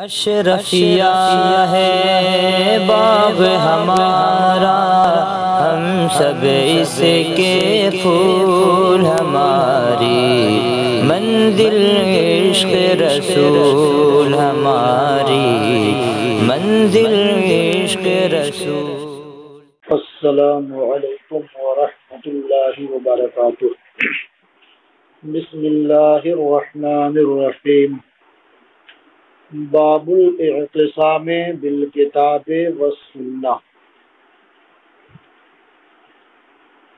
اشرفیہ ہے باغ ہمارا، ہم سب اس کے پھول، ہماری منزل عشق رسول، ہماری منزل عشق رسول۔ السلام علیکم ورحمۃ اللہ وبرکاتہ۔ بسم اللہ الرحمن الرحیم۔ باب الاعتصام بالکتاب والسنہ۔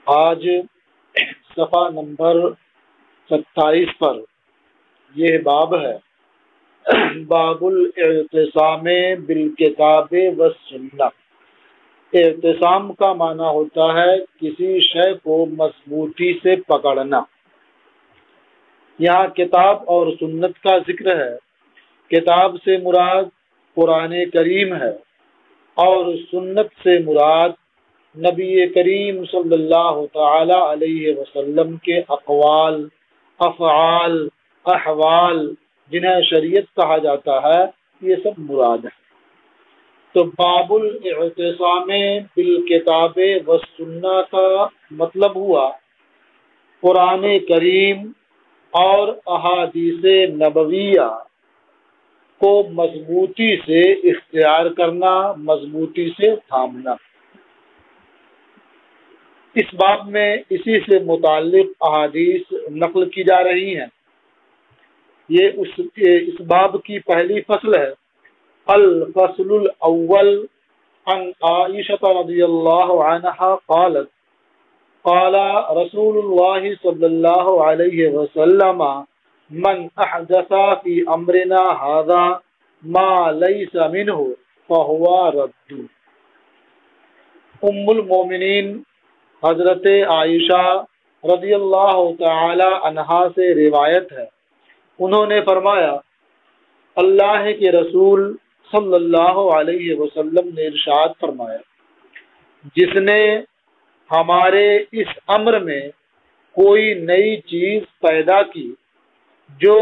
آج صفحہ نمبر 27 پر یہ باب ہے، باب الاعتصام بالکتاب والسنہ۔ اعتصام کا معنی ہوتا ہے کسی شے کو مضبوطی سے پکڑنا۔ یہاں کتاب اور سنت کا ذکر ہے۔ کتاب سے مراد قرآن کریم ہے اور سنت سے مراد نبی کریم صلی اللہ تعالی علیہ وسلم کے اقوال، افعال، احوال جنہیں شریعت کہا جاتا ہے، یہ سب مراد ہے۔ تو باب الاعتصام بالکتاب والسنہ کا مطلب ہوا قرآن کریم اور احادیث نبویہ کو مضبوطی سے اختیار کرنا، مضبوطی سے تھامنا۔ اس باب میں اسی سے متعلق احادیث نقل کی جا رہی ہیں۔ یہ اس باب کی پہلی فصل ہے۔ الفصل الاول عن عائشہ رضی اللہ عنہا قالت قال رسول اللہ صلی اللہ علیہ وسلم من احدث فی امرنا هذا ما لیس منہ فہو رد۔ ام المومنین حضرت عائشہ رضی اللہ تعالی عنہا سے روایت ہے، انہوں نے فرمایا اللہ کے رسول صلی اللہ علیہ وسلم نے ارشاد فرمایا، جس نے ہمارے اس امر میں کوئی نئی چیز پیدا کی جو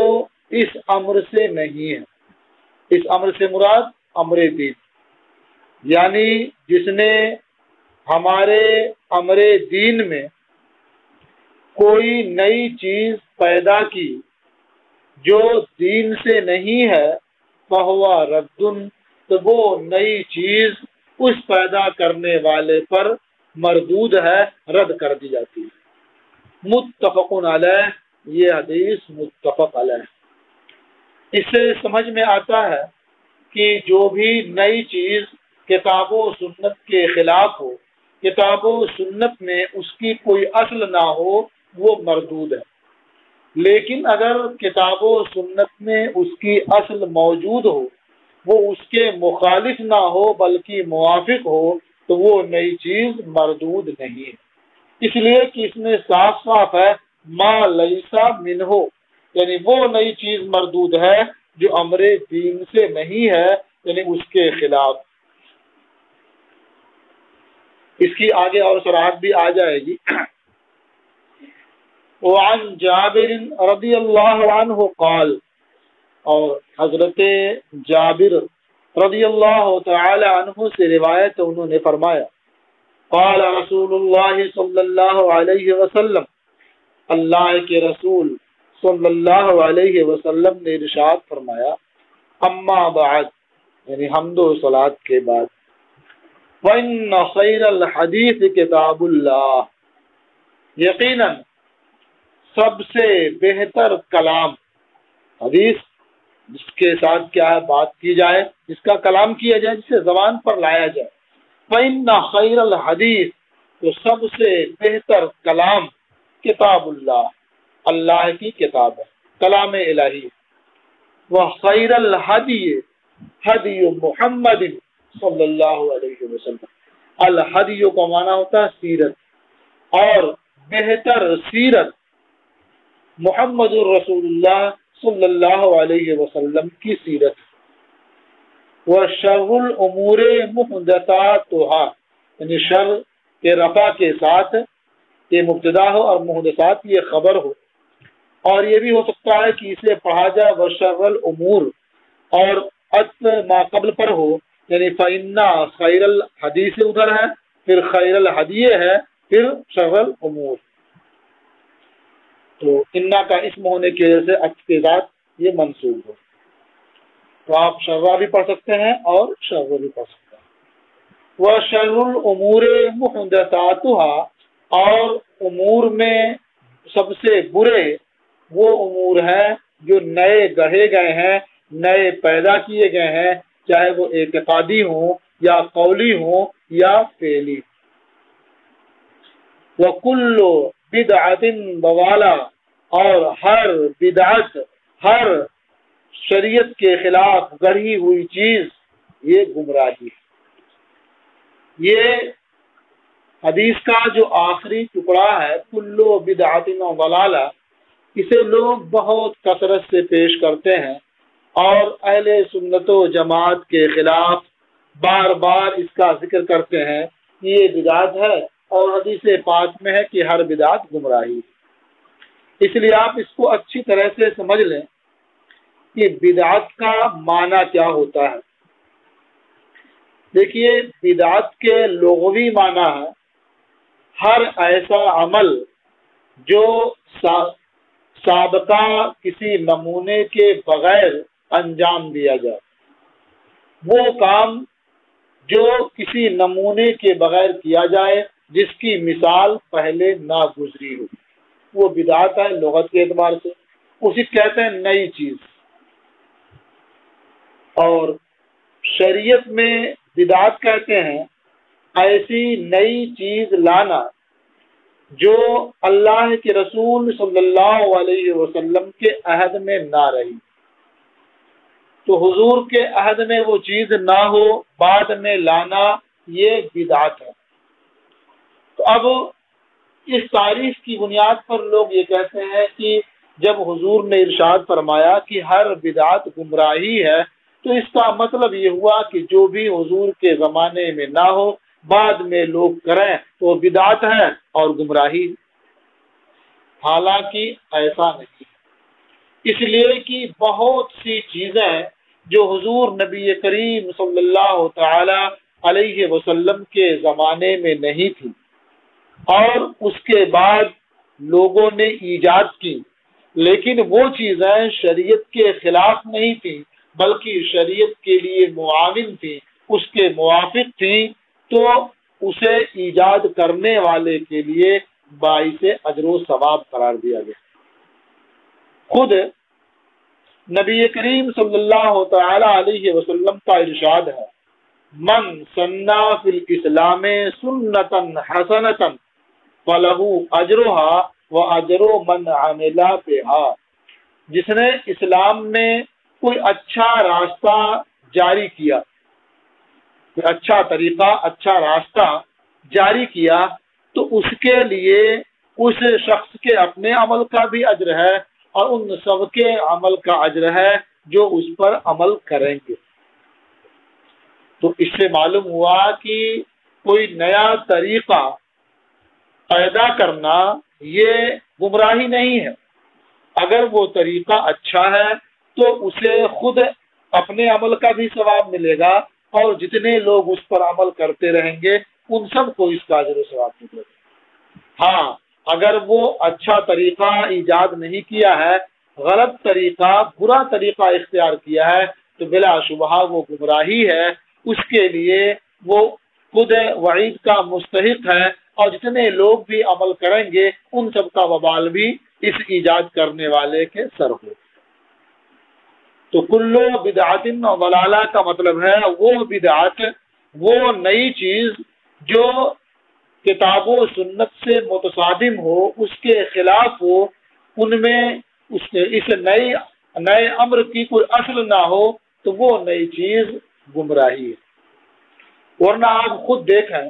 اس امر سے نہیں ہے۔ اس امر سے مراد امر دین، یعنی جس نے ہمارے امر دین میں کوئی نئی چیز پیدا کی جو دین سے نہیں ہے، فہو رد، تو وہ نئی چیز اس پیدا کرنے والے پر مردود ہے، رد کر دی جاتی ہے۔ متفق علیہ، یہ حدیث متفق علیہ۔ اس سے سمجھ میں آتا ہے کہ جو بھی نئی چیز کتاب و سنت کے خلاف ہو، کتاب و سنت میں اس کی کوئی اصل نہ ہو، وہ مردود ہے۔ لیکن اگر کتاب و سنت میں اس کی اصل موجود ہو، وہ اس کے مخالف نہ ہو بلکہ موافق ہو، تو وہ نئی چیز مردود نہیں ہے۔ اس لیے کہ اس میں صاف صاف ہے ما لیسا منہ، یعنی وہ نئی چیز مردود ہے جو امر دین سے نہیں ہے، یعنی اس کے خلاف۔ اس کی آگے اور شرح بھی آ جائے گی۔ وعن جابر رضی اللہ عنہ قال، اور حضرت جابر رضی اللہ تعالی عنہ سے روایت، انہوں نے فرمایا قال رسول اللہ صلی اللہ علیہ وسلم، اللہ کے رسول صلی اللہ علیہ وسلم نے ارشاد فرمایا، اما بعد، یعنی حمد و صلات کے بعد، وَإِنَّ خَيْرَ الْحَدِيثِ كِتَابُ اللَّهِ، یقیناً سب سے بہتر کلام، حدیث جس کے ساتھ کیا ہے بات کی جائے، جس کا کلام کیا جائے، جسے زبان پر لایا جائے، فَإِنَّ خَيْرَ الْحَدِيثِ، تو سب سے بہتر کلام کتاب اللہ، اللہ کی کتاب ہے، کلام الہی۔ وَخَيْرَ الْحَدِيِ حَدِيُ مُحَمَّدٍ صلی اللہ علیہ وسلم، الحدی کا معنی ہوتا ہے سیرت، اور بہتر سیرت محمد الرسول اللہ صلی اللہ علیہ وسلم کی سیرت۔ وَشَرُّ الْأُمُورِ مُحْدَثَاتُهَا، یعنی شر کے رفع کے ساتھ یہ مبتدا ہو اور محدثات یہ خبر ہو، اور یہ بھی ہو سکتا ہے کہ اسے پڑھا جائے وشر الامور، اور ما قبل پر ہو، یعنی فإنا خیر الحدیث ادھر ہے، پھر خیر الحدی ہے، پھر شر الامور. تو انا کا اسم ہونے کی وجہ سے عطف کے ذات یہ منصوب ہو. تو آپ شرع بھی پڑھ سکتے ہیں اور شر بھی پڑھ سکتے ہیں. وشر الامور محدثاتها، اور امور میں سب سے برے وہ امور ہیں جو نئے گڑھے گئے ہیں، نئے پیدا کیے گئے ہیں، چاہے وہ اعتقادی ہوں یا قولی ہوں یا فعلی. وَكُلُّ بِدْعَةٍ ضَلَالَةٍ، اور ہر بدعت، ہر شریعت کے خلاف گڑھی ہوئی چیز یہ گمراہی ہے. یہ حدیث کا جو آخری ٹکڑا ہے کلو بدعۃ ضلالہ، اسے لوگ بہت کثرت سے پیش کرتے ہیں اور اہل سنت و جماعت کے خلاف بار بار اس کا ذکر کرتے ہیں کہ یہ بدعت ہے، اور حدیث پاک میں ہے کہ ہر بدعت گمراہی. اس لیے آپ اس کو اچھی طرح سے سمجھ لیں کہ بدعت کا معنی کیا ہوتا ہے. دیکھیے، بدعت کے لغوی معنی ہے ہر ایسا عمل جو سابقہ کسی نمونے کے بغیر انجام دیا جائے. وہ کام جو کسی نمونے کے بغیر کیا جائے، جس کی مثال پہلے نہ گزری ہو، وہ بدعت ہے لغت کے اعتبار سے. اسی کہتے ہیں نئی چیز. اور شریعت میں بدعت کہتے ہیں ایسی نئی چیز لانا جو اللہ کے رسول صلی اللہ علیہ وسلم کے عہد میں نہ رہی. تو حضور کے عہد میں وہ چیز نہ ہو، بعد میں لانا، یہ بدعت ہے. تو اب اس تعریف کی بنیاد پر لوگ یہ کہتے ہیں کہ جب حضور نے ارشاد فرمایا کہ ہر بدعت گمراہی ہے، تو اس کا مطلب یہ ہوا کہ جو بھی حضور کے زمانے میں نہ ہو، بعد میں لوگ کریں تو وہ بدعت ہے اور گمراہی. حالانکہ ایسا نہیں، اس لیے کہ بہت سی چیزیں جو حضور نبی کریم صلی اللہ تعالی علیہ وسلم کے زمانے میں نہیں تھی اور اس کے بعد لوگوں نے ایجاد کی، لیکن وہ چیزیں شریعت کے خلاف نہیں تھیں بلکہ شریعت کے لیے معاون تھی، اس کے موافق تھی، تو اسے ایجاد کرنے والے کے لیے باعث اجر و ثواب قرار دیا گیا. خود نبی کریم صلی اللہ تعالی علیہ وسلم کا ارشاد ہے، من سنّا فی الاسلام سنتا حسنتا فلہ اجرھا واجر من عمل بھا. جس نے اسلام میں کوئی اچھا راستہ جاری کیا، کوئی اچھا طریقہ، اچھا راستہ جاری کیا، تو اس کے لیے اس شخص کے اپنے عمل کا بھی اجر ہے اور ان سب کے عمل کا اجر ہے جو اس پر عمل کریں گے. تو اس سے معلوم ہوا کہ کوئی نیا طریقہ پیدا کرنا یہ گمراہی نہیں ہے. اگر وہ طریقہ اچھا ہے تو اسے خود اپنے عمل کا بھی ثواب ملے گا، اور جتنے لوگ اس پر عمل کرتے رہیں گے ان سب کو اس کا اجر و ثواب ملے گا. ہاں، اگر وہ اچھا طریقہ ایجاد نہیں کیا ہے، غلط طریقہ، برا طریقہ اختیار کیا ہے، تو بلا شبہ وہ گمراہی ہے. اس کے لیے وہ خود وعید کا مستحق ہے، اور جتنے لوگ بھی عمل کریں گے ان سب کا وبال بھی اس ایجاد کرنے والے کے سر ہو. تو کلو بدعت ضلالہ کا مطلب ہے وہ بدعت، وہ نئی چیز جو کتاب و سنت سے متصادم ہو، اس کے خلاف ہو، ان میں اس نئے امر کی کوئی اصل نہ ہو، تو وہ نئی چیز گمراہی ہے. ورنہ آپ خود دیکھیں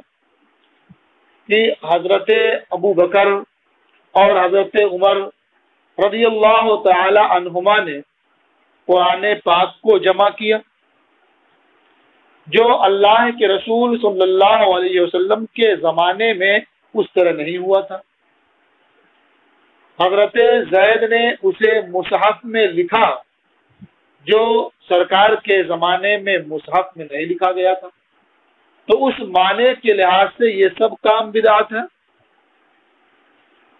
کہ حضرت ابو بکر اور حضرت عمر رضی اللہ تعالی عنہما نے قرآن پاک کو جمع کیا، جو اللہ کے رسول صلی اللہ علیہ وسلم کے زمانے میں اس طرح نہیں ہوا تھا. حضرت زید نے اسے مصحف میں لکھا، جو سرکار کے زمانے میں مصحف میں نہیں لکھا گیا تھا، تو اس معنی کے لحاظ سے یہ سب کام بدعت ہے۔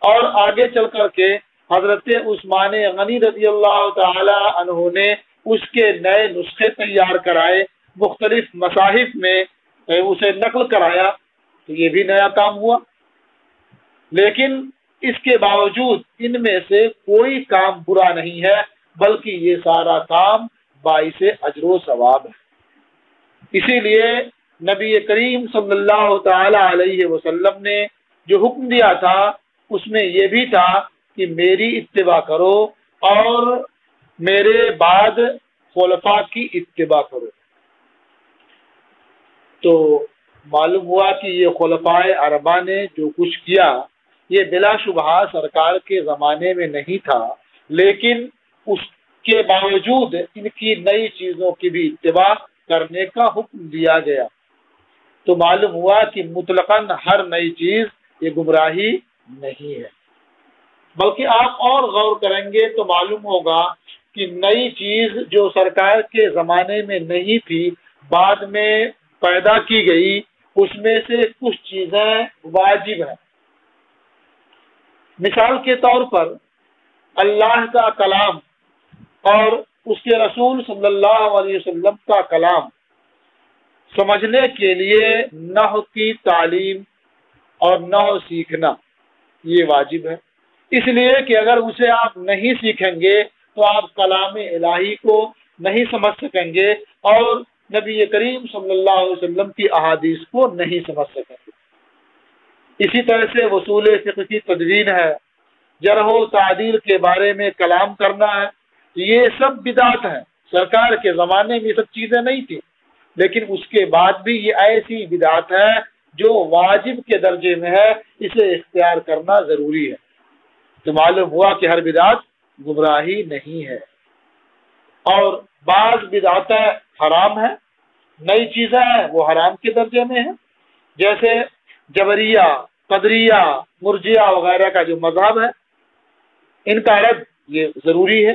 اور آگے چل کر کے حضرت عثمان غنی رضی اللہ تعالی عنہ نے اس کے نئے نسخے تیار کرائے، مختلف مصاحف میں اسے نقل کرایا، تو یہ بھی نیا کام ہوا۔ لیکن اس کے باوجود ان میں سے کوئی کام برا نہیں ہے، بلکہ یہ سارا کام باعث اجر و ثواب ہے۔ اسی لیے نبی کریم صلی اللہ تعالی علیہ وسلم نے جو حکم دیا تھا اس میں یہ بھی تھا کہ میری اتباع کرو اور میرے بعد خلفاء کی اتباع کرو۔ تو معلوم ہوا کہ یہ خلفاء اربعہ نے جو کچھ کیا یہ بلا شبہ سرکار کے زمانے میں نہیں تھا، لیکن اس کے باوجود ان کی نئی چیزوں کی بھی اتباع کرنے کا حکم دیا گیا۔ تو معلوم ہوا کہ مطلقاً ہر نئی چیز یہ گمراہی نہیں ہے، بلکہ آپ اور غور کریں گے تو معلوم ہوگا کہ نئی چیز جو سرکار کے زمانے میں نہیں تھی بعد میں پیدا کی گئی، اس میں سے کچھ چیزیں واجب ہیں۔ مثال کے طور پر اللہ کا کلام اور اس کے رسول صلی اللہ علیہ وسلم کا کلام سمجھنے کے لیے نحو کی تعلیم اور نحو سیکھنا یہ واجب ہے، اس لیے کہ اگر اسے آپ نہیں سیکھیں گے تو آپ کلام الہی کو نہیں سمجھ سکیں گے اور نبی کریم صلی اللہ علیہ وسلم کی احادیث کو نہیں سمجھ سکیں گے۔ اسی طرح سے اصول فقہ کی تدوین ہے، جرح و تعدیل کے بارے میں کلام کرنا ہے، یہ سب بدعت ہیں۔ سرکار کے زمانے میں یہ سب چیزیں نہیں تھیں، لیکن اس کے بعد بھی یہ ایسی بدعت ہے جو واجب کے درجے میں ہے، اسے اختیار کرنا ضروری ہے۔ تو معلوم ہوا کہ ہر بدعت گمراہی نہیں ہے، اور بعض بدعتیں حرام ہیں، نئی چیزیں ہیں وہ حرام کے درجے میں ہیں، جیسے جبریہ، قدریہ، مرجیہ وغیرہ کا جو مذہب ہے ان کا رد یہ ضروری ہے۔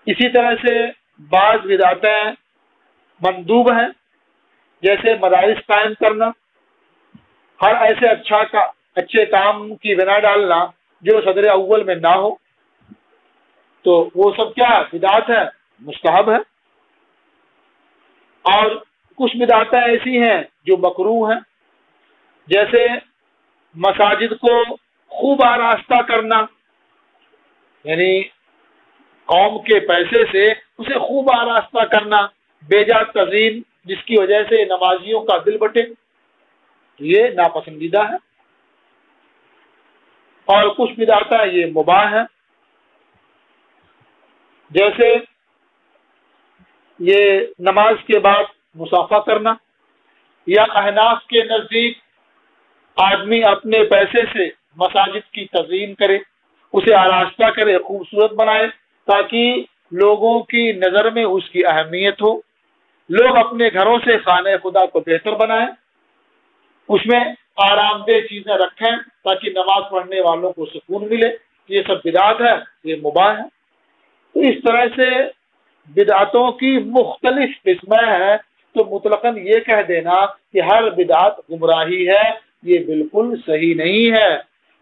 اسی طرح سے بعض بدعتیں مندوب ہیں، جیسے مدارس قائم کرنا، ہر ایسے اچھے کام کی بنا ڈالنا جو صدر اول میں نہ ہو، تو وہ سب کیا بدعت ہے، مستحب ہے۔ اور کچھ بدعتیں ایسی ہیں جو مکروہ ہیں، جیسے مساجد کو خوب آراستہ کرنا، یعنی قوم کے پیسے سے اسے خوب آراستہ کرنا، بے جا تزئین جس کی وجہ سے نمازیوں کا دل بٹے، یہ ناپسندیدہ ہے۔ اور کچھ بدعتیں یہ مباح ہیں، جیسے یہ نماز کے بعد مصافحہ کرنا، یا احناف کے نزدیک آدمی اپنے پیسے سے مساجد کی تزئین کرے، اسے آراستہ کرے، خوبصورت بنائے تاکہ لوگوں کی نظر میں اس کی اہمیت ہو، لوگ اپنے گھروں سے خانہ خدا کو بہتر بنائیں، اس میں آرام دہ چیزیں رکھیں تاکہ نماز پڑھنے والوں کو سکون ملے، یہ سب بدعت ہے، یہ مباح ہے۔ تو اس طرح سے بدعتوں کی مختلف قسمیں ہیں، تو مطلقاً یہ کہہ دینا کہ ہر بدعت گمراہی ہے یہ بالکل صحیح نہیں ہے۔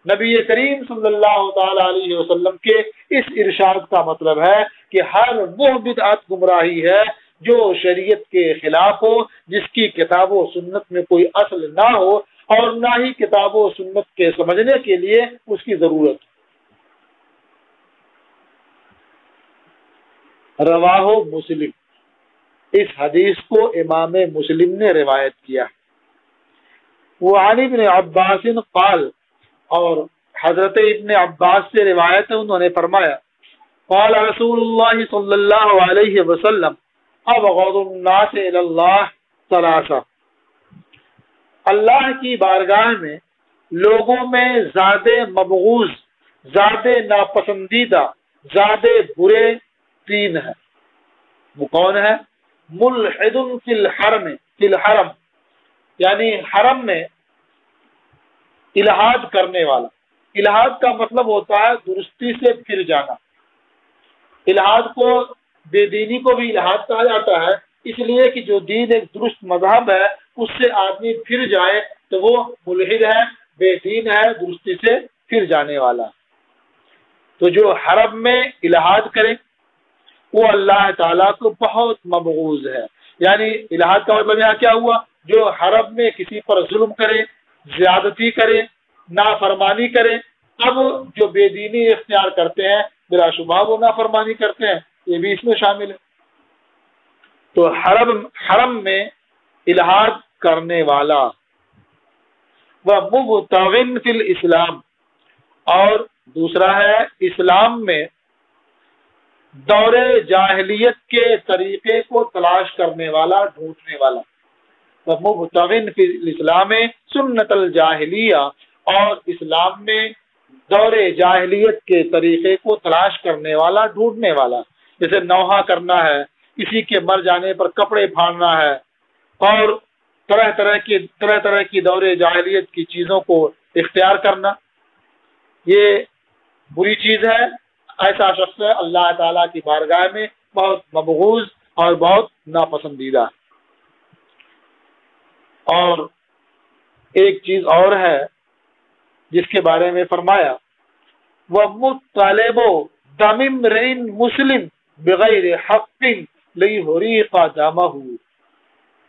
نبی کریم صلی اللہ تعالی علیہ وسلم کے اس ارشاد کا مطلب ہے کہ ہر وہ بدعت گمراہی ہے جو شریعت کے خلاف ہو، جس کی کتاب و سنت میں کوئی اصل نہ ہو اور نہ ہی کتاب و سنت کے سمجھنے کے لیے اس کی ضرورت ہو۔ رواہ مسلم، اس حدیث کو امام مسلم نے روایت کیا۔ وعن ابن عباس قال، اور حضرت ابن عباس سے روایت ہے، انہوں نے فرمایا قال رسول اللہ صلی اللہ علیہ وسلم ابغض الناس الی اللہ ثلاثہ، اللہ کی بارگاہ میں لوگوں میں زیادہ مبغوض، زیادہ ناپسندیدہ، زیادہ برے تین ہیں۔ وہ کون ہے؟ ملحد فی الحرم، یعنی حرم میں الحاد کرنے والا۔ الحاد کا مطلب ہوتا ہے درستی سے پھر جانا۔ الحاد کو بے دینی کو بھی الحاد کہا جاتا ہے، اس لیے کہ جو دین ایک درست مذہب ہے اس سے آدمی پھر جائے تو وہ ملحد ہے، بے دین ہے، درستی سے پھر جانے والا۔ تو جو حرم میں الحاد کرے وہ اللہ تعالیٰ کو بہت مبغوض ہے۔ یعنی الحاد کا مطلب یہاں کیا ہوا؟ جو حرم میں کسی پر ظلم کرے، زیادتی کرے، نافرمانی کرے۔ اب جو بے دینی اختیار کرتے ہیں بلا شبہ وہ نافرمانی کرتے ہیں، یہ بھی اس میں شامل ہے۔ تو حرم میں الحاد کرنے والا وہ مبتغٍ فی الاسلام، اور دوسرا ہے اسلام میں دور جاہلیت کے طریقے کو تلاش کرنے والا، ڈھونڈنے والا۔ وہ مبتغٍ فی الاسلام سنت الجاہلیہ، اور اسلام میں دور جاہلیت کے طریقے کو تلاش کرنے والا، ڈھونڈنے والا۔ جیسے نوحہ کرنا ہے، کسی کے مر جانے پر کپڑے پھاڑنا ہے، اور طرح طرح کی دور جاہلیت کی چیزوں کو اختیار کرنا، یہ بری چیز ہے۔ ایسا شخص اللہ تعالیٰ کی بارگاہ میں بہت مبغوض اور بہت ناپسندیدہ۔ اور ایک چیز اور ہے جس کے بارے میں فرمایا، وَمُطَّلِبُ دَمِ امْرِئٍ مُسْلِمٍ بِغَيْرِ حَقٍّ لِيُحْرِقَ دَمَهُ۔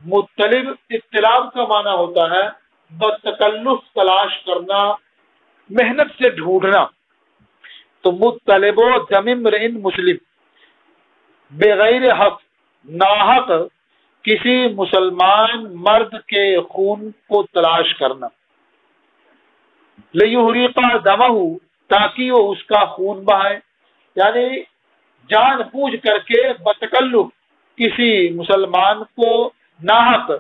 مطلب اطلاب کا معنی ہوتا ہے بتکلف تلاش کرنا، محنت سے ڈھونڈنا۔ تو مطلب دم امرئ مسلم، بغیر حق، ناحق کسی مسلمان مرد کے خون کو تلاش کرنا، لیحرق دمہ، تاکہ وہ اس کا خون بہائے۔ یعنی جان بوجھ کر کے بتکلف کسی مسلمان کو ناحق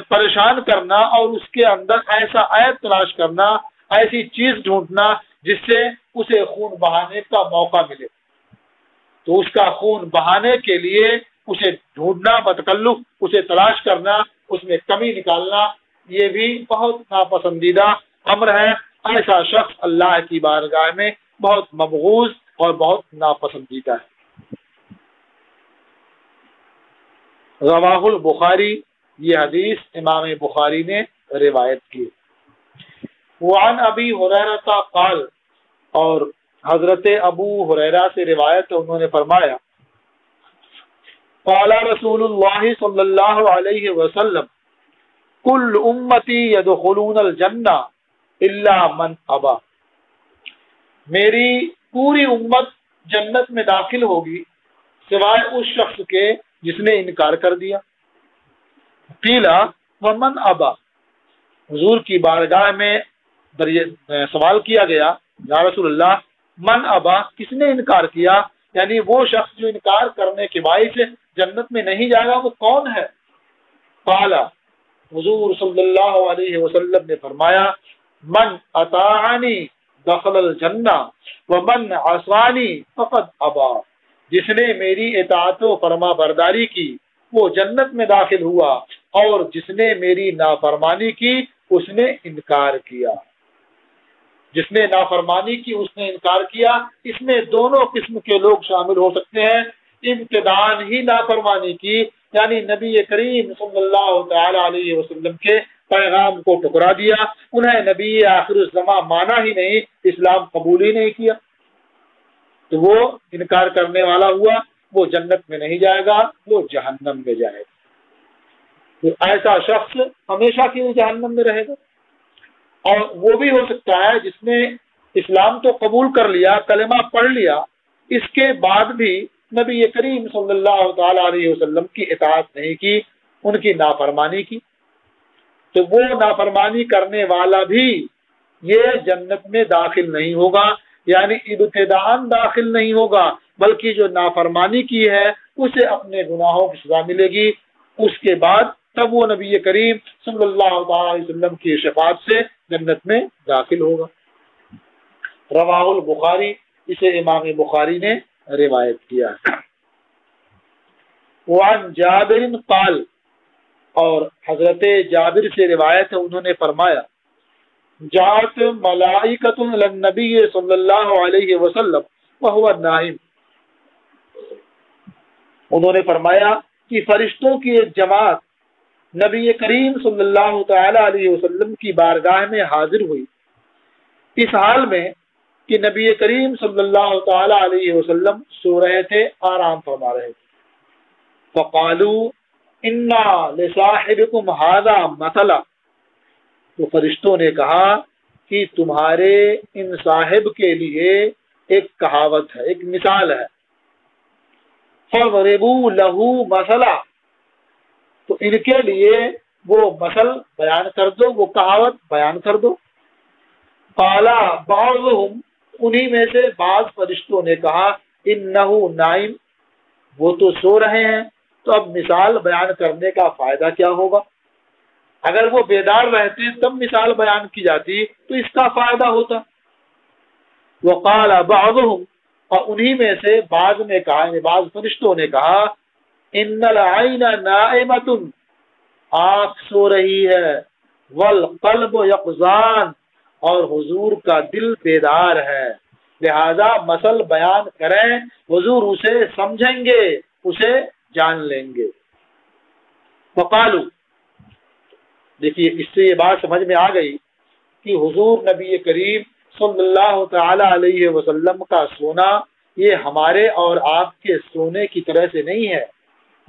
پریشان کرنا اور اس کے اندر ایسا عیب تلاش کرنا، ایسی چیز ڈھونڈنا جس سے اسے خون بہانے کا موقع ملے۔ تو اس کا خون بہانے کے لیے اسے ڈھونڈنا، بتکلف اسے تلاش کرنا، اس میں کمی نکالنا، یہ بھی بہت ناپسندیدہ امر ہے۔ ایسا شخص اللہ کی بارگاہ میں بہت مبغوض اور بہت ناپسندیدہ ہے۔ رواہ البخاری، یہ حدیث امام بخاری نے روایت کی۔ وعن ابی ہریرہ قال، اور حضرت ابو ہریرہ سے روایت ہے، انہوں نے فرمایا، قال رسول اللہ صلی اللہ علیہ وسلم، کل امتی یدخلون الجنہ الا من ابا۔ میری پوری امت جنت میں داخل ہوگی سوائے اس شخص کے جس نے انکار کر دیا۔ قیلا ومن ابا، حضور کی بارگاہ میں سوال کیا گیا، یا رسول اللہ من ابا، کس نے انکار کیا؟ یعنی وہ شخص جو انکار کرنے کے باعث جنت میں نہیں جائے گا وہ کون ہے؟ قال، حضور صلی اللہ علیہ وسلم نے فرمایا، من اطاعنی دخل الجنہ ومن عصانی فقد ابا۔ جس نے میری اطاعت و فرما برداری کی وہ جنت میں داخل ہوا، اور جس نے میری نافرمانی کی اس نے انکار کیا۔ جس نے نافرمانی کی اس نے انکار کیا، اس میں دونوں قسم کے لوگ شامل ہو سکتے ہیں۔ ابتداءً ہی نافرمانی کی، یعنی نبی کریم صلی اللہ تعالی علیہ وسلم کے پیغام کو ٹکرا دیا، انہیں نبی آخر الزماں مانا ہی نہیں، اسلام قبول ہی نہیں کیا، تو وہ انکار کرنے والا ہوا، وہ جنت میں نہیں جائے گا، وہ جہنم میں جائے گا۔ تو ایسا شخص ہمیشہ کے لیے جہنم میں رہے گا۔ اور وہ بھی ہو سکتا ہے جس نے اسلام تو قبول کر لیا، کلمہ پڑھ لیا، اس کے بعد بھی نبی کریم صلی اللہ تعالی علیہ وسلم کی اطاعت نہیں کی، ان کی نافرمانی کی، تو وہ نافرمانی کرنے والا بھی یہ جنت میں داخل نہیں ہوگا، یعنی ابتداءً داخل نہیں ہوگا، بلکہ جو نافرمانی کی ہے اسے اپنے گناہوں کی سزا ملے گی، اس کے بعد تب وہ نبی کریم صلی اللہ علیہ وسلم کی شفاعت سے جنت میں داخل ہوگا۔ رواہ البخاری، اسے امام بخاری نے روایت کیا ہے۔ وعن جابر قال، اور حضرت جابر سے روایت ہے، انہوں نے فرمایا، جاءت ملائکۃ الی النبی صلی اللہ علیہ وسلم وهو نائم۔ انہوں نے فرمایا کہ فرشتوں کی ایک جماعت نبی کریم صلی اللہ تعالی علیہ وسلم کی بارگاہ میں حاضر ہوئی، اس حال میں کہ نبی کریم صلی اللہ تعالی علیہ وسلم سو رہے تھے، آرام فرما رہے تھے۔ فقالوا انا لصاحبکم ھذا مثلا، تو فرشتوں نے کہا کہ تمہارے ان صاحب کے لیے ایک کہاوت ہے، ایک مثال ہے۔ فضربوا له مثلا، تو ان کے لیے وہ مثل بیان کر دو، وہ کہاوت بیان کر دو۔ قال بعضهم، انہی میں سے بعض فرشتوں نے کہا انہ نائم، وہ تو سو رہے ہیں، تو اب مثال بیان کرنے کا فائدہ کیا ہوگا؟ اگر وہ بیدار رہتے تب مثال بیان کی جاتی تو اس کا فائدہ ہوتا۔ وقال بعضهم، اور انہی میں سے بعض نے کہا، یعنی بعض فرشتوں نے کہا ان العین نائمۃ، آنکھ سو رہی ہے، والقلب یقظان، اور حضور کا دل بیدار ہے، لہذا مثل بیان کریں، حضور اسے سمجھیں گے، اسے جان لیں گے۔ فقالوا، دیکھیے اس سے یہ بات سمجھ میں آ گئی کہ حضور نبی کریم صلی اللہ تعالی علیہ وسلم کا سونا یہ ہمارے اور آپ کے سونے کی طرح سے نہیں ہے،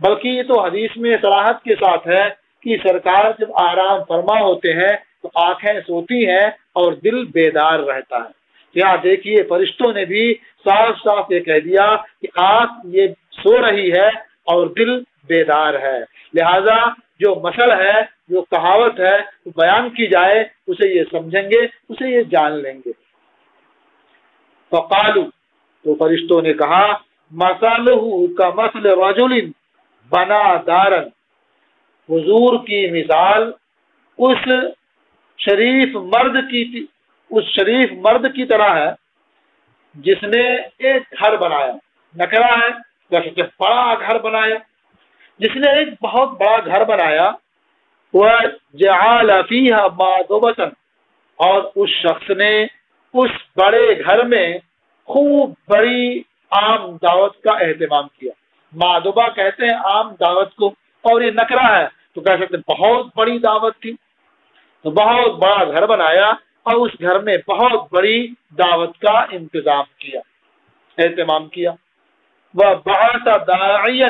بلکہ یہ تو حدیث میں صراحت کے ساتھ ہے کہ سرکار جب آرام فرما ہوتے ہیں تو آنکھیں سوتی ہیں اور دل بیدار رہتا ہے۔ یہاں دیکھیے فرشتوں نے بھی صاف صاف یہ کہہ دیا کہ آنکھ یہ سو رہی ہے اور دل بیدار ہے، لہذا جو مثل ہے، جو کہاوت ہے وہ بیان کی جائے، اسے یہ سمجھیں گے، اسے یہ جان لیں گے۔ فقالوا، تو فرشتوں نے کہا مثلہ کمثل رجل بنا دارا، حضور کی مثال اس شریف مرد کی طرح ہے جس نے ایک گھر بنایا، نکرا ہے جیسے بڑا گھر بنایا، جس نے ایک بہت بڑا گھر بنایا، وجعل فیہا مادبۃ، اور اس شخص نے اس بڑے گھر میں خوب بڑی عام دعوت کا اہتمام کیا۔ مادبہ کہتے ہیں عام دعوت کو، اور یہ نکرا ہے تو کہہ سکتے ہیں بہت بڑی دعوت تھی، تو بہت بڑا گھر بنایا اور اس گھر میں بہت بڑی دعوت کا انتظام کیا، اہتمام کیا۔ وبعث داعیا،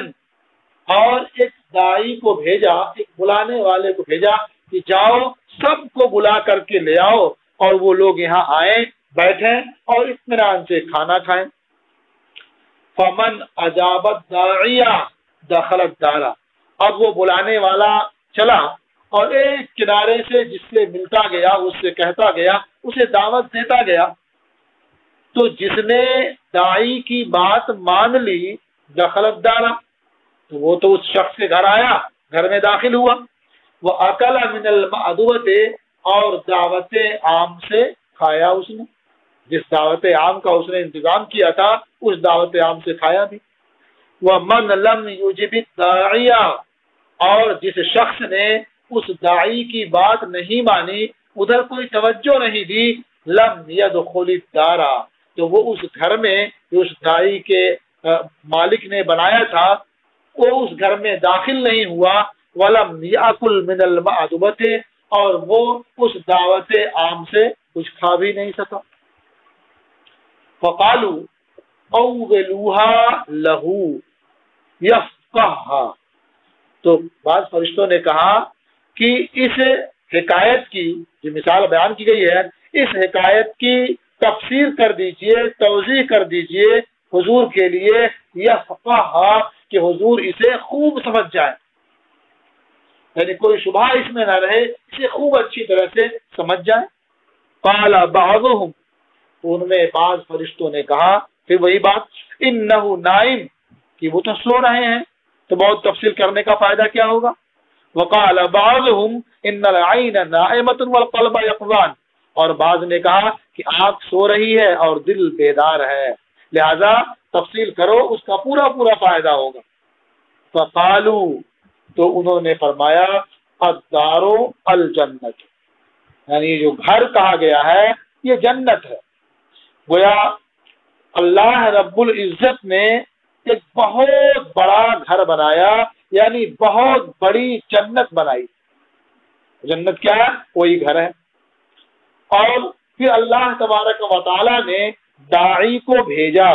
اور ایک داعی کو بھیجا، ایک بلانے والے کو بھیجا کہ جاؤ سب کو بلا کر کے لے آؤ، اور وہ لوگ یہاں آئیں، بیٹھیں اور اطمینان سے کھانا کھائیں۔ فمن اجاب الداعیہ دخل الدار، اب وہ بلانے والا چلا اور ایک کنارے سے جس سے ملتا گیا، اس سے کہتا گیا، اسے دعوت دیتا گیا، تو جس نے داعی کی بات مان لی دخل الدار، تو وہ تو اس شخص کے گھر آیا، گھر میں داخل ہوا، وہ اکل من المعدوۃ، اور دعوت عام سے کھایا، اس نے جس دعوت عام کا اس نے انتظام کیا تھا اس دعوت عام سے کھایا بھی۔ ومن لم یجب الداعیہ، اور جس شخص نے اس داعی کی بات نہیں مانی، ادھر کوئی توجہ نہیں دی، لم يدخل الدار، تو وہ اس گھر میں جو اس داعی کے مالک نے بنایا تھا وہ اس گھر میں داخل نہیں ہوا، ولم یاکل من المعدبۃ، اور وہ اس دعوت عام سے کچھ کھا بھی نہیں سکا۔ فقالوا اوغلوها له یفقهها، تو بعض فرشتوں نے کہا کہ اس حکایت کی جو مثال بیان کی گئی ہے، اس حکایت کی تفسیر کر دیجئے، توضیح کر دیجئے حضور کے لیے، یفقهها، کہ حضور اسے خوب سمجھ جائیں، یعنی کوئی شبہ اس میں نہ رہے، اسے خوب اچھی طرح سے سمجھ جائیں۔ قال بعضهم، ان میں بعض فرشتوں نے کہا پھر وہی بات، انہ نائم، کہ وہ تو سو رہے ہیں، تو بہت تفصیل کرنے کا فائدہ کیا ہوگا۔ وقال بعضهم ان العین نائمۃ والقلب یقظان، اور بعض نے کہا کہ آنکھ سو رہی ہے اور دل بیدار ہے، لہذا تفصیل کرو، اس کا پورا پورا فائدہ ہوگا۔ فقالوا، تو انہوں نے فرمایا الدار الجنت، یعنی جو گھر کہا گیا ہے یہ جنت ہے۔ گویا اللہ رب العزت نے ایک بہت بڑا گھر بنایا، یعنی بہت بڑی جنت بنائی۔ جنت کیا ہے؟ کوئی گھر ہے۔ اور پھر اللہ تبارک و تعالی نے داعی کو بھیجا،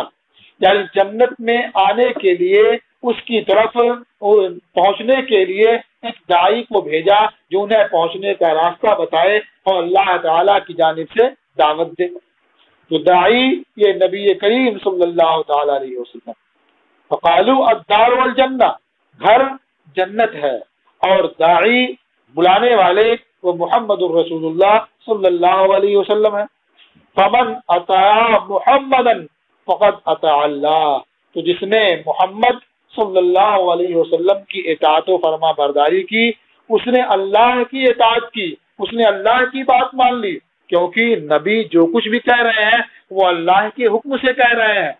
یعنی جنت میں آنے کے لیے، اس کی طرف پہنچنے کے لیے ایک داعی کو بھیجا جو انہیں پہنچنے کا راستہ بتائے اور اللہ تعالی کی جانب سے دعوت دے۔ تو داعی یہ نبی کریم صلی اللہ تعالی علیہ وسلم۔ فقالوا الدار والجنہ، گھر جنت ہے، اور داعی بلانے والے وہ محمد الرسول اللہ صلی اللہ علیہ وسلم ہے۔ فمن اطاع محمدا فقد اطاع اللہ، تو جس نے محمد صلی اللہ علیہ وسلم کی اطاعت و فرما برداری کی، اس نے اللہ کی اطاعت کی، اس نے اللہ کی بات مان لی، کیونکہ نبی جو کچھ بھی کہہ رہے ہیں وہ اللہ کے حکم سے کہہ رہے ہیں۔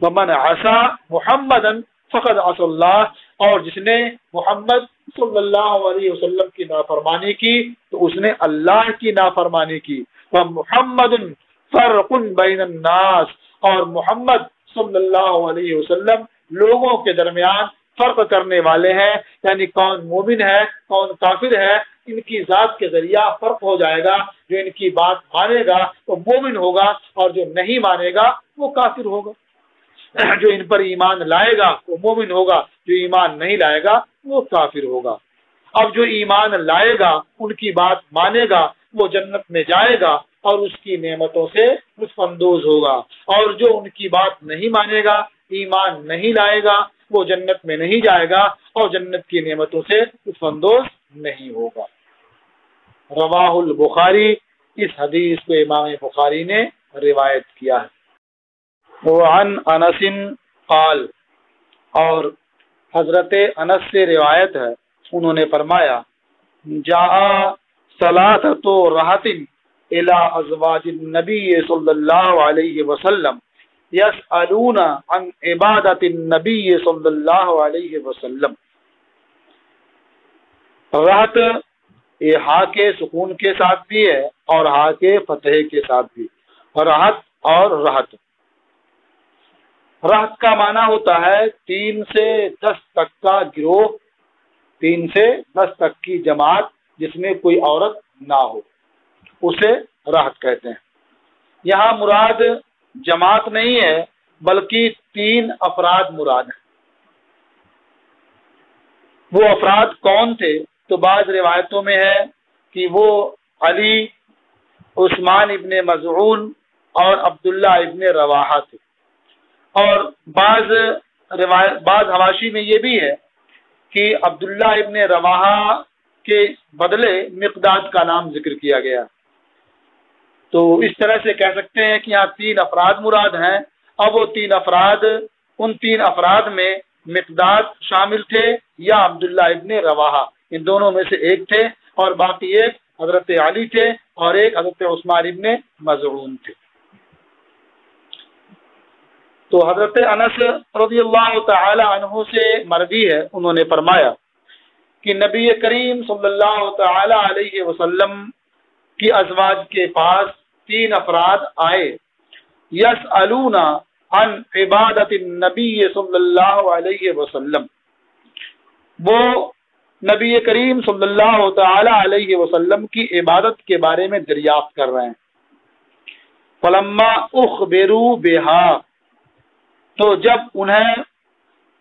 ومن عصى محمدا فقد عصى اللہ، اور جس نے محمد صلی اللہ علیہ وسلم کی نافرمانی کی تو اس نے اللہ کی نافرمانی کی۔ ومحمد فرق بین الناس، اور محمد صلی اللہ علیہ وسلم لوگوں کے درمیان فرق کرنے والے ہیں، یعنی کون مومن ہے کون کافر ہے، ان کی ذات کے ذریعہ فرق ہو جائے گا۔ جو ان کی بات مانے گا وہ مومن ہوگا، اور جو نہیں مانے گا وہ کافر ہوگا۔ جو ان پر ایمان لائے گا وہ مومن ہوگا، جو ایمان نہیں لائے گا وہ کافر ہوگا۔ اب جو ایمان لائے گا، ان کی بات مانے گا، وہ جنت میں جائے گا اور اس کی نعمتوں سے لطف اندوز ہوگا، اور جو ان کی بات نہیں مانے گا، ایمان نہیں لائے گا، وہ جنت میں نہیں جائے گا اور جنت کی نعمتوں سے لطف اندوز نہیں ہوگا۔ رواہ البخاری، اس حدیث کو امام بخاری نے روایت کیا ہے۔ وعن انس قال، اور حضرت انس سے روایت ہے، انہوں نے فرمایا جاء ثلاثۃ رہط الی ازواج النبی صلی اللہ علیہ وسلم یسألون عن عبادت النبی صلی اللہ علیہ وسلم۔ رہط یہ ہا کے سکون کے ساتھ بھی ہے اور ہا کے فتح کے ساتھ بھی، رہط اور رہط۔ رہط کا معنی ہوتا ہے 3 سے 10 تک کا گروہ، 3 سے 10 تک کی جماعت جس میں کوئی عورت نہ ہو، اسے رہط کہتے ہیں۔ یہاں مراد جماعت نہیں ہے بلکہ 3 افراد مراد ہیں۔ وہ افراد کون تھے؟ تو بعض روایتوں میں ہے کہ وہ علی، عثمان ابن مظعون اور عبداللہ ابن رواحہ تھے، اور بعض حواشی میں یہ بھی ہے کہ عبداللہ ابن رواحہ کے بدلے مقداد کا نام ذکر کیا گیا۔ تو اس طرح سے کہہ سکتے ہیں کہ یہاں 3 افراد مراد ہیں۔ اب وہ 3 افراد، ان 3 افراد میں مقداد شامل تھے یا عبداللہ ابن رواحہ، ان دونوں میں سے ایک تھے، اور باقی ایک حضرت علی تھے اور ایک حضرت عثمان ابن مظعون تھے۔ تو حضرت انس رضی اللہ تعالی عنہ سے مروی ہے، انہوں نے فرمایا کہ نبی کریم صلی اللہ تعالی علیہ وسلم کی ازواج کے پاس 3 افراد آئے، یسألون عن عبادت النبی صلی اللہ علیہ وسلم، وہ نبی کریم صلی اللہ تعالی علیہ وسلم کی عبادت کے بارے میں دریافت کر رہے ہیں۔ فلما اخبروا بها، تو جب انہیں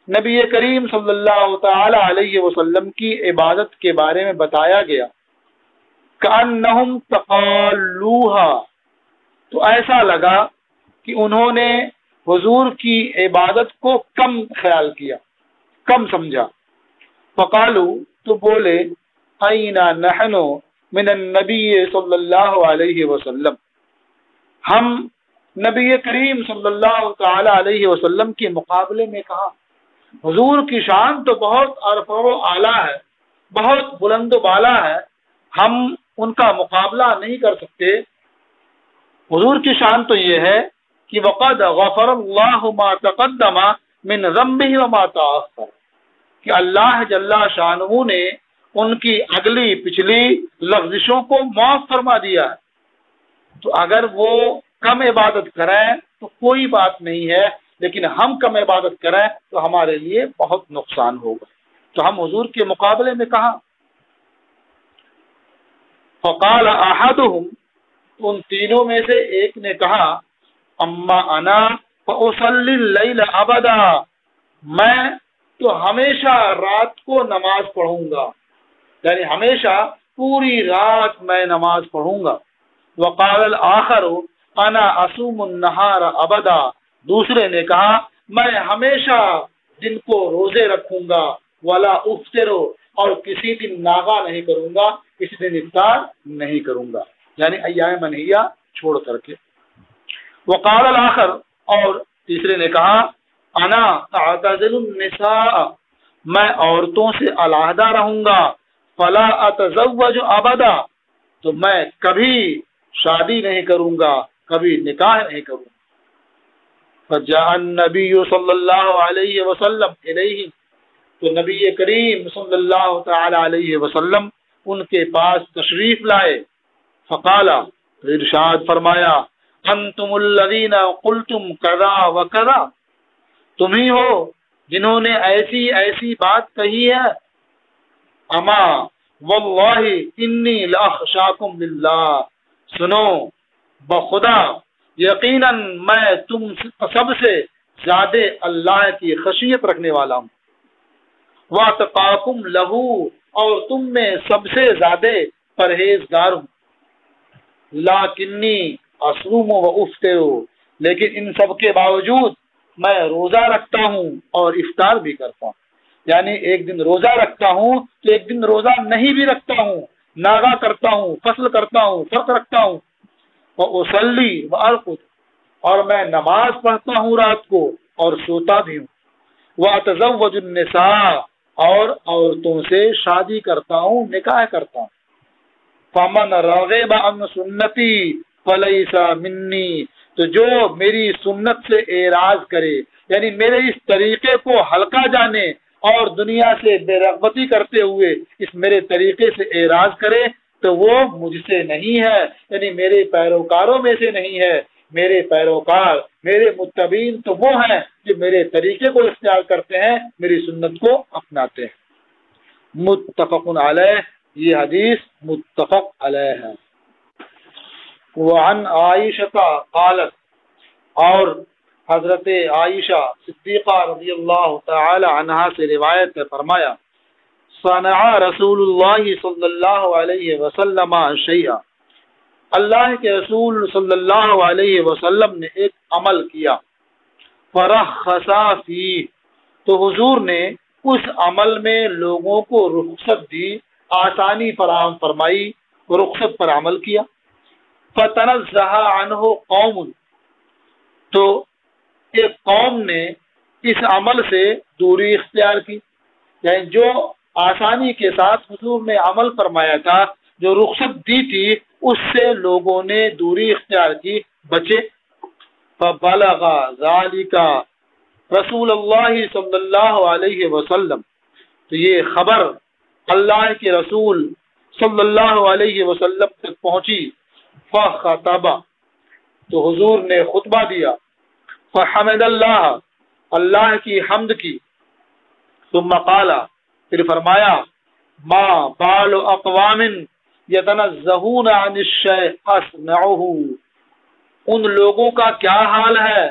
نبی کریم صلی اللہ تعالی علیہ وسلم کی عبادت کے بارے میں بتایا گیا، کأنہم تقالوها، تو ایسا لگا کہ انہوں نے حضور کی عبادت کو کم خیال کیا، کم سمجھا۔ فقالو، تو بولے این نحن من النبی صلی اللہ علیہ وسلم، ہم نبی کریم صلی اللہ تعالی علیہ وسلم کے مقابلے میں کہاں؟ حضور کی شان تو بہت ارفع و اعلیٰ ہے، بہت بلند و بالا ہے، ہم ان کا مقابلہ نہیں کر سکتے۔ حضور کی شان تو یہ ہے کہ وقد غفر اللہ ما تقدم من ذنبہ وما تأخر، کہ اللہ جل شانہ نے ان کی اگلی پچھلی لغزشوں کو معاف فرما دیا ہے۔ تو اگر وہ کم عبادت کریں تو کوئی بات نہیں ہے، لیکن ہم کم عبادت کریں تو ہمارے لیے بہت نقصان ہوگا. تو ہم حضور کے مقابلے میں کہا. فقال احدهم، ان تینوں میں سے ایک نے کہا، اما انا فاصلی اللیل ابدا، میں تو ہمیشہ رات کو نماز پڑھوں گا، یعنی ہمیشہ پوری رات میں نماز پڑھوں گا. وقال الاخر انا اصوم النہار ابدا، دوسرے نے کہا میں ہمیشہ دن کو روزے رکھوں گا، ولا افطر، اور کسی دن ناغا نہیں کروں گا، کسی دن افطار نہیں کروں گا، یعنی ایام منہیہ چھوڑ کر کے. وقال الاخر، اور تیسرے نے کہا انا اعتزل النساء، میں عورتوں سے علیحدہ رہوں گا، فلا اتزوج ابدا، تو میں کبھی شادی نہیں کروں گا، کبھی نکاح نہیں کروں گا. فجاء النبی صلی اللہ علیہ وسلم الیہ، تو نبی کریم صلی اللہ تعالی علیہ وسلم ان کے پاس تشریف لائے. فقال، تو ارشاد فرمایا، انتم الذین قلتم کذا وکذا، تم ہی ہو جنہوں نے ایسی ایسی بات کہی ہے. اما واللہ انی لاخشاکم للہ، سنو بخدا یقیناً میں تم سب سے زیادہ اللہ کی خشیت رکھنے والا ہوں. واتقاکم لہو، اور تم میں سب سے زیادہ پرہیزگار ہوں. لاکنی اصوم و افطر، لیکن ان سب کے باوجود میں روزہ رکھتا ہوں اور افطار بھی کرتا ہوں. یعنی ایک دن روزہ رکھتا ہوں تو ایک دن روزہ نہیں بھی رکھتا ہوں، ناغا کرتا ہوں، فصل کرتا ہوں، فرق رکھتا ہوں. وأصلی وأرقد، اور میں نماز پڑھتا ہوں رات کو اور سوتا بھی ہوں. وأتزوج النساء، اور عورتوں سے شادی کرتا ہوں، نکاح کرتا ہوں. فمن رغب عن سنتی فلیس منی، تو جو میری سنت سے اعراض کرے، یعنی میرے اس طریقے کو ہلکا جانے اور دنیا سے بے رغبتی کرتے ہوئے اس میرے طریقے سے اعراض کرے تو وہ مجھ سے نہیں ہے، یعنی میرے پیروکاروں میں سے نہیں ہے. میرے پیروکار، میرے متبین تو وہ ہیں جو میرے طریقے کو اختیار کرتے ہیں، میری سنت کو اپناتے ہیں. متفق علیہ، یہ حدیث متفق علیہ ہے. وعن عائشہ قالت، اور حضرت عائشہ صدیقہ رضی اللہ تعالی عنہا سے روایت ہے، فرمایا صنع رسول اللہ صلی اللہ علیہ وسلم شیئا، اللہ کے رسول صلی اللہ علیہ وسلم نے ایک عمل کیا. فرخص فیہ، تو حضور نے اس عمل میں لوگوں کو رخصت دی، آسانی فراہم فرمائی، رخصت پر عمل کیا. فتنزہ عنہ قوم، تو ایک قوم نے اس عمل سے دوری اختیار کی، یعنی جو آسانی کے ساتھ حضور نے عمل فرمایا تھا، جو رخصت دی تھی، اس سے لوگوں نے دوری اختیار کی، بچے. فبلغ ذالک رسول اللہ صلی اللہ علیہ وسلم، تو یہ خبر اللہ کے رسول صلی اللہ علیہ وسلم تک پہنچی. فخطب، تو حضور نے خطبہ دیا. فحمد اللہ، اللہ کی حمد کی. ثم قال، پھر فرمایا ما بال اقوام یتنزہون عن الشیء اصنعہ، ان لوگوں کا کیا حال ہے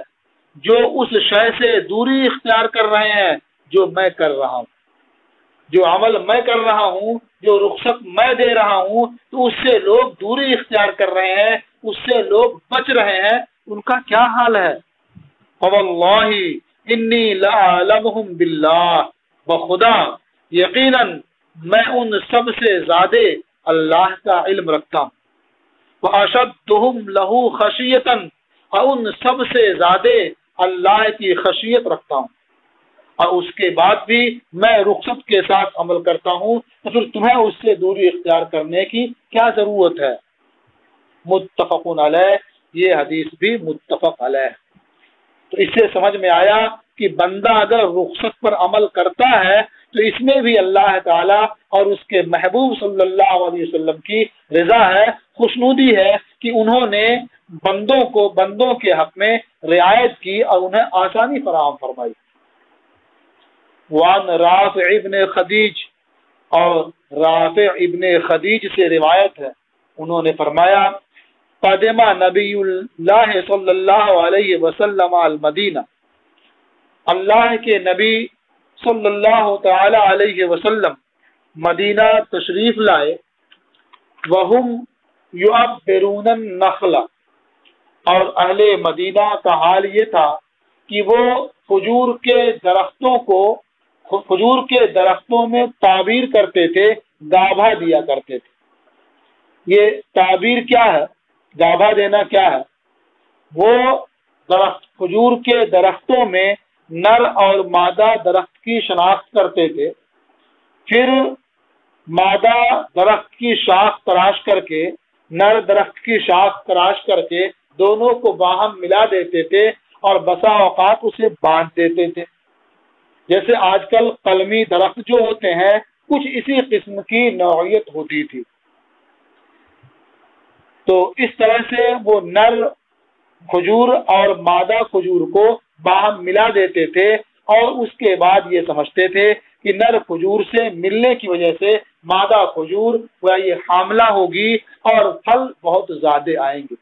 جو اس شے سے دوری اختیار کر رہے ہیں جو میں کر رہا ہوں. جو عمل میں کر رہا ہوں، جو رخصت میں دے رہا ہوں، تو اس سے لوگ دوری اختیار کر رہے ہیں، اس سے لوگ بچ رہے ہیں، ان کا کیا حال ہے. فواللہ انی لأعلمہم باللہ، بخدا یقیناً میں ان سب سے زیادہ اللہ کا علم رکھتا ہوں. واشدہم لہ خشیۃ، اور ان سب سے زیادہ اللہ کی خشیت رکھتا ہوں. اور اس کے بعد بھی میں رخصت کے ساتھ عمل کرتا ہوں، تو پھر تمہیں اس سے دوری اختیار کرنے کی کیا ضرورت ہے. متفق علیہ، یہ حدیث بھی متفق علیہ. تو اس سے سمجھ میں آیا کہ بندہ اگر رخصت پر عمل کرتا ہے تو اس میں بھی اللہ تعالیٰ اور اس کے محبوب صلی اللہ علیہ وسلم کی رضا ہے، خوشنودی ہے کہ انہوں نے بندوں کے حق میں رعایت کی اور انہیں آسانی فراہم فرمائی۔ وان رافع ابن خدیج، اور رافع ابن خدیج سے روایت ہے، انہوں نے فرمایا قدم نبی اللہ صلی اللہ علیہ وسلم المدینہ، اللہ کے نبی صلی اللہ تعالی علیہ وسلم مدینہ تشریف لائے، وہم یعبرون النخل، اور اہل مدینہ کا حال یہ تھا کہ وہ کھجور کے درختوں میں تعبیر کرتے تھے، گابھا دیا کرتے تھے۔ یہ تعبیر کیا ہے؟ گابھا دینا کیا ہے؟ وہ کھجور کے درختوں میں نر اور مادہ درخت کی شناخت کرتے تھے، پھر مادہ درخت کی شاخ تراش کر کے، نر درخت کی شاخ تراش کر کے دونوں کو باہم ملا دیتے تھے اور بسا اوقات اسے باندھ دیتے تھے۔ جیسے آج کل قلمی درخت جو ہوتے ہیں، کچھ اسی قسم کی نوعیت ہوتی تھی۔ تو اس طرح سے وہ نر کھجور اور مادہ کھجور کو باہم ملا دیتے تھے، اور اس کے بعد یہ سمجھتے تھے کہ نر کھجور سے ملنے کی وجہ سے مادہ کھجور یہ حاملہ ہوگی اور پھل بہت زیادہ آئیں گے۔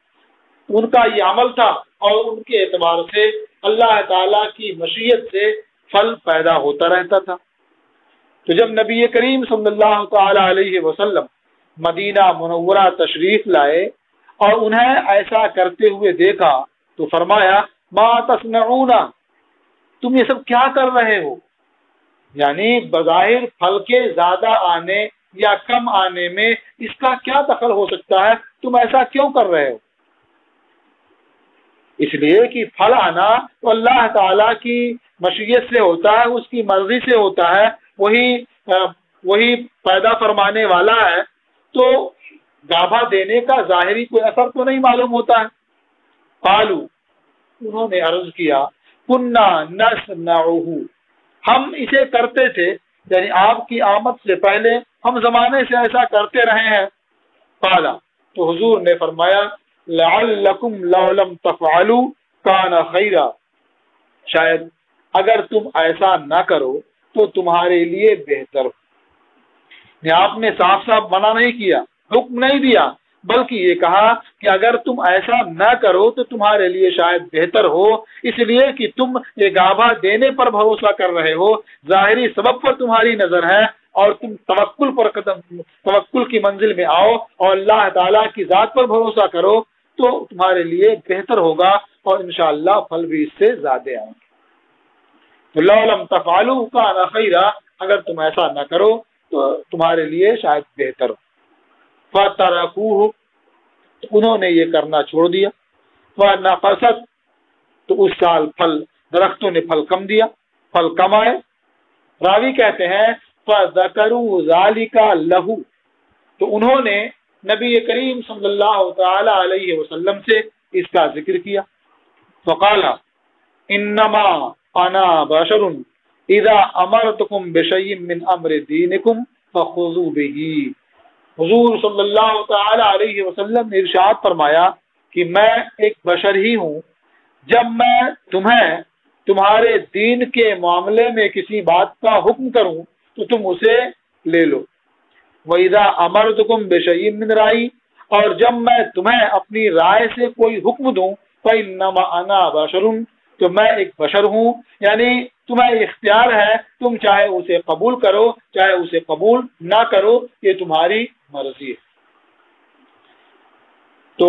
ان کا یہ عمل تھا، اور ان کے اعتبار سے اللہ تعالیٰ کی مشیت سے پھل پیدا ہوتا رہتا تھا۔ تو جب نبی کریم صلی اللہ تعالی علیہ وسلم مدینہ منورہ تشریف لائے اور انہیں ایسا کرتے ہوئے دیکھا تو فرمایا ما تصنعون، تم یہ سب کیا کر رہے ہو؟ یعنی بظاہر پھل کے زیادہ آنے یا کم آنے میں اس کا کیا دخل ہو سکتا ہے؟ تم ایسا کیوں کر رہے ہو؟ اس لیے کہ پھل آنا تو اللہ تعالیٰ کی مشیت سے ہوتا ہے، اس کی مرضی سے ہوتا ہے، وہی پیدا فرمانے والا ہے، تو گابھا دینے کا ظاہری کوئی اثر تو نہیں معلوم ہوتا ہے۔ قالو، انہوں نے عرض کیا کننا نصنعہ، ہم اسے کرتے تھے، یعنی آپ کی آمد سے پہلے ہم زمانے سے ایسا کرتے رہے ہیں۔ قالا، تو حضور نے فرمایا لعلکم لو لم تفعلوا کان خیرا، شاید اگر تم ایسا نہ کرو تو تمہارے لیے بہتر ہو۔ آپ نے صاف صاف منع نہیں کیا، حکم نہیں دیا، بلکہ یہ کہا کہ اگر تم ایسا نہ کرو تو تمہارے لیے شاید بہتر ہو، اس لیے کہ تم یہ گابھا دینے پر بھروسہ کر رہے ہو، ظاہری سبب پر تمہاری نظر ہے، اور تم توکل کی منزل میں آؤ اور اللہ تعالیٰ کی ذات پر بھروسہ کرو تو تمہارے لیے بہتر ہوگا، اور انشاءاللہ پھل بھی اس سے زیادہ آئیں گے۔ لو لم تفعلوا کان خیرا، اگر تم ایسا نہ کرو تو تمہارے لیے شاید بہتر ہو۔ فَتَرَكُوهُ، تو انہوں نے یہ کرنا چھوڑ دیا۔ فَنَقَصَتْ، تو اس سال درختوں نے پھل کم دیا، پھل کم آئے۔ راوی کہتے ہیں فَذَكَرُوا ذَلِكَ لَهُ، تو انہوں نے نبی کریم صلی اللہ تعالی علیہ وسلم سے اس کا ذکر کیا۔ فَقَالَ إِنَّمَا أَنَا بَشَرٌ إِذَا أَمَرْتُكُمْ بِشَيْءٍ مِّنْ أَمْرِ دِينِكُمْ فَخُذُوا بِهِ، حضور صلی اللہ تعالی علیہ وسلم نے ارشاد فرمایا کہ میں ایک بشر ہی ہوں، جب میں تمہیں تمہارے دین کے معاملے میں کسی بات کا حکم کروں تو تم اسے لے لو۔ وَإِذَا أَمَرْتُكُمْ بِشَيْءٍ مِّنْ رَأْيٍ، اور جب میں تمہیں اپنی رائے سے کوئی حکم دوں فَإِنَّمَا أَنَا بَشَرٌ، تو میں ایک بشر ہوں، یعنی تمہیں اختیار ہے، تم چاہے اسے قبول کرو چاہے اسے قبول نہ کرو، یہ تمہاری مرضی ہے۔ تو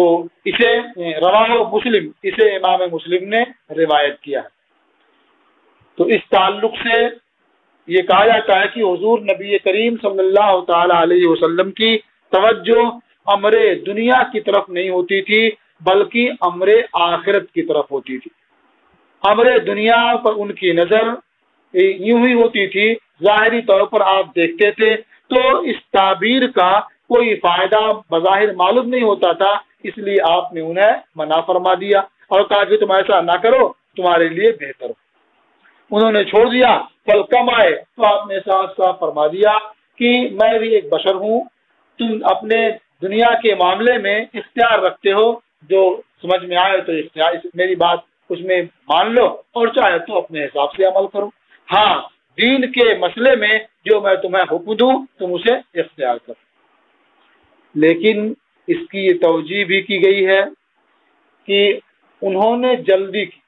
اسے رواہ مسلم، اسے امام مسلم نے روایت کیا ہے۔ تو اس تعلق سے یہ کہا جاتا ہے کہ حضور نبی کریم صلی اللہ تعالی علیہ وسلم کی توجہ امر دنیا کی طرف نہیں ہوتی تھی، بلکہ امر آخرت کی طرف ہوتی تھی۔ امر دنیا پر ان کی نظر یوں ہی ہوتی تھی، ظاہری طور پر آپ دیکھتے تھے تو اس تعبیر کا کوئی فائدہ بظاہر معلوم نہیں ہوتا تھا، اس لیے آپ نے انہیں منع فرما دیا اور کہا کہ تم ایسا نہ کرو، تمہارے لیے بہتر ہو۔ انہوں نے چھوڑ دیا، پھل کم آئے تو آپ نے صاف صاف فرما دیا کہ میں بھی ایک بشر ہوں، تم اپنے دنیا کے معاملے میں اختیار رکھتے ہو، جو سمجھ میں آئے تو اختیار میری بات اس میں مان لو، اور چاہے تو اپنے حساب سے عمل کرو۔ ہاں، دین کے مسئلے میں جو میں تمہیں حکم دوں تم اسے اختیار کرو۔ لیکن اس کی یہ توجیہ بھی کی گئی ہے کہ انہوں نے جلدی کی۔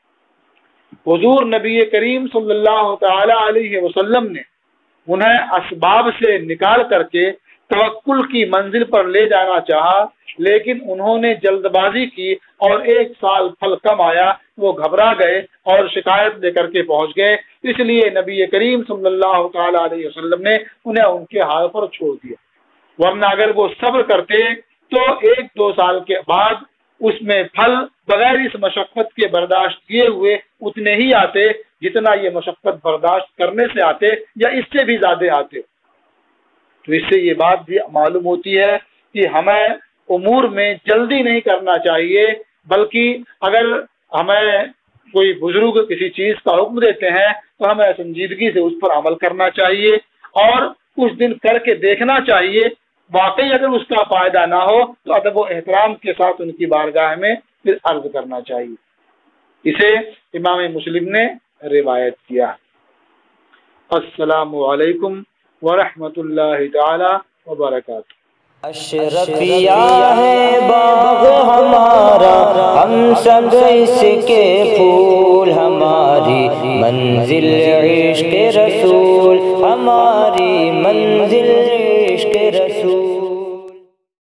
حضور نبی کریم صلی اللہ تعالی علیہ وسلم نے انہیں اسباب سے نکال کر کے توکل کی منزل پر لے جانا چاہا، لیکن انہوں نے جلد بازی کی اور 1 سال پھل کم آیا، وہ گھبرا گئے اور شکایت لے کر کے پہنچ گئے۔ اس لیے نبی کریم صلی اللہ تعالی علیہ وسلم نے انہیں ان کے حال پر چھوڑ دیا، ورنہ اگر وہ صبر کرتے تو 1-2 سال کے بعد اس میں پھل بغیر اس مشقت کے برداشت کیے ہوئے اتنے ہی آتے جتنا یہ مشقت برداشت کرنے سے آتے، یا اس سے بھی زیادہ آتے۔ تو اس سے یہ بات بھی معلوم ہوتی ہے کہ ہمیں امور میں جلدی نہیں کرنا چاہیے، بلکہ اگر ہمیں کوئی بزرگ کسی چیز کا حکم دیتے ہیں تو ہمیں سنجیدگی سے اس پر عمل کرنا چاہیے اور کچھ دن کر کے دیکھنا چاہیے۔ واقعی اگر اس کا فائدہ نہ ہو تو ادب و احترام کے ساتھ ان کی بارگاہ میں پھر عرض کرنا چاہیے۔ اسے امام مسلم نے روایت کیا۔ السلام علیکم ورحمۃ اللہ تعالی وبرکاتہ۔ اشرفیہ ہے باغ ہمارا، ہم سب اس کے پھول، ہماری منزل عشق رسول ہمارا۔